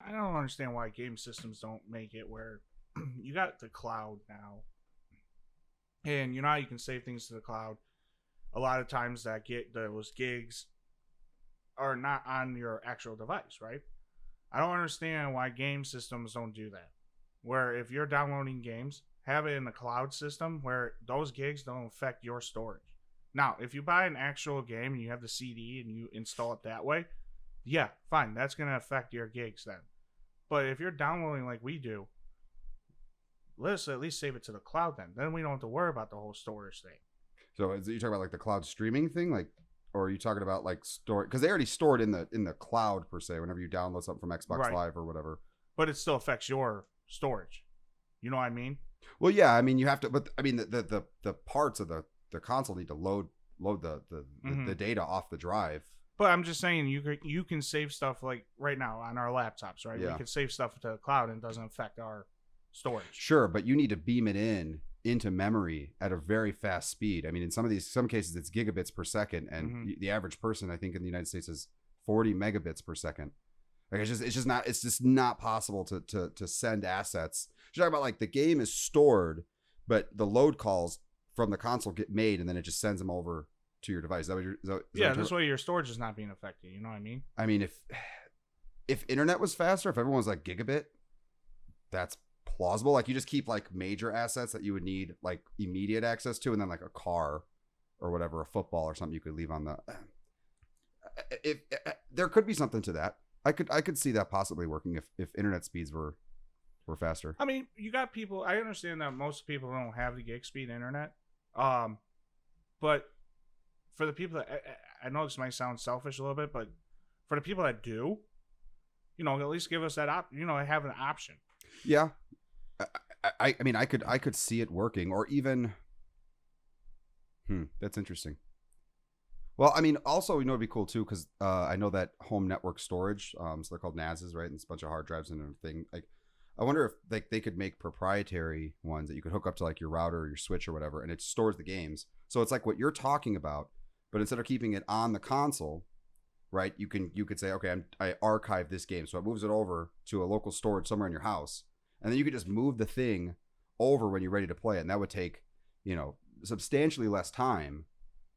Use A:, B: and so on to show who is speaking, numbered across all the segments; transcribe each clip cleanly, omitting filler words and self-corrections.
A: I don't understand why game systems don't make it where you got the cloud now, and you know how you can save things to the cloud. A lot of times that get those gigs are not on your actual device, right? I don't understand why game systems don't do that. Where if you're downloading games, have it in the cloud system where those gigs don't affect your storage. Now, if you buy an actual game and you have the CD and you install it that way, yeah, fine. That's going to affect your gigs then. But if you're downloading like we do, let's at least save it to the cloud then. Then we don't have to worry about the whole storage thing.
B: So is it, you talking about like the cloud streaming thing, like, or are you talking about like store? Because they already store it in the cloud per se. Whenever you download something from Xbox
A: Right.
B: Live or whatever.
A: But it still affects your storage. You know what I mean?
B: Well, yeah. I mean, you have to, but I mean, the parts of the console need to load the data off the drive.
A: But I'm just saying you can save stuff like right now on our laptops, right?
B: Yeah.
A: We can save stuff to the cloud and it doesn't affect our storage.
B: Sure, but you need to beam it into memory at a very fast speed. I mean, in some cases it's gigabits per second, and the average person, I think, in the United States is 40 megabits per second. Like it's just not possible to send assets. You're talking about like the game is stored, but the load calls from the console get made, and then it just sends them over to your device.
A: This way your storage is not being affected. You know what I mean?
B: I mean, if internet was faster, if everyone was like gigabit, that's plausible. Like you just keep like major assets that you would need like immediate access to, and then like a car or whatever, a football or something you could leave on the. If there could be something to that, I could see that possibly working if internet speeds were faster.
A: I mean, you got people. I understand that most people don't have the gig speed internet, but for the people that I know this might sound selfish a little bit, but for the people that do, you know, at least give us that have an option.
B: Yeah. I mean, I could see it working, or even, that's interesting. Well, I mean, also, you know, it'd be cool too, because I know that home network storage, so they're called NASs, right? And it's a bunch of hard drives and everything. Like, I wonder if like they could make proprietary ones that you could hook up to like your router or your switch or whatever, and it stores the games. So it's like what you're talking about, but instead of keeping it on the console, right? You could say, okay, I archive this game, so it moves it over to a local storage somewhere in your house. And then you could just move the thing over when you're ready to play it. And that would take, you know, substantially less time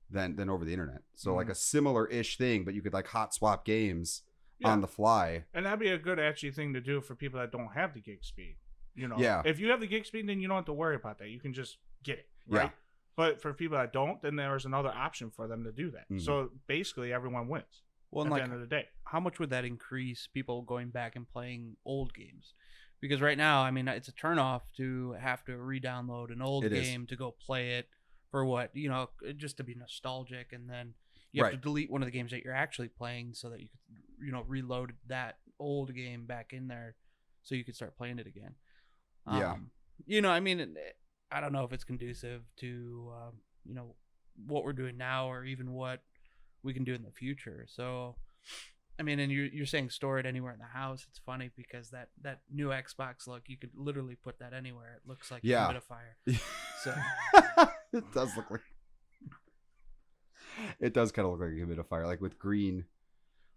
B: than over the internet. So like a similar-ish thing, but you could like hot swap games on the fly.
A: And that'd be a good actually thing to do for people that don't have the gig speed. You know,
B: Yeah.
A: If you have the gig speed, then you don't have to worry about that. You can just get it, right?
B: Yeah.
A: But for people that don't, then there's another option for them to do that. So basically everyone wins
C: Well,
A: at
C: and
A: the
C: like,
A: end of the day.
C: how much would that increase people going back and playing old games? Because right now, I mean, it's a turnoff to have to re-download an old game to go play it for what, you know, just to be nostalgic, and then you have to delete one of the games that you're actually playing so that you could, you know, reload that old game back in there so you could start playing it again. You know, I mean, I don't know if it's conducive to, you know, what we're doing now or even what we can do in the future. So, I mean, and you're saying store it anywhere in the house. It's funny because that new Xbox look, you could literally put that anywhere. It looks like a humidifier. So
B: It does look like. It does kind of look like a humidifier, like with green,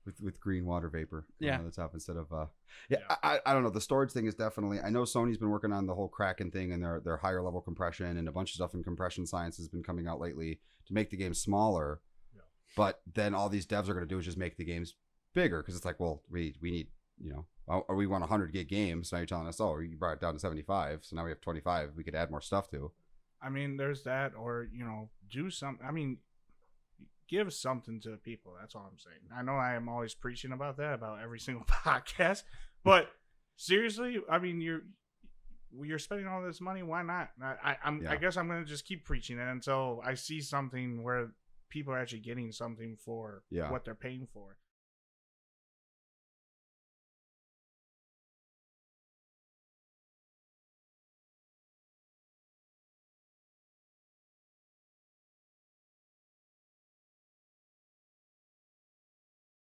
B: with green water vapor on the top instead of. I don't know. The storage thing is definitely. I know Sony's been working on the whole Kraken thing and their higher level compression, and a bunch of stuff in compression science has been coming out lately to make the game smaller. Yeah. But then all these devs are going to do is just make the games bigger, because it's like, well, we need, you know, or we want 100 gig games. Now you're telling us, oh, you brought it down to 75, so now we have 25. We could add more stuff to.
A: I mean, there's that, or, you know, do something. I mean, give something to the people. That's all I'm saying. I know I am always preaching about that, about every single podcast, but seriously, I mean, you're spending all this money. Why not? I guess I'm going to just keep preaching it until I see something where people are actually getting something for what they're paying for.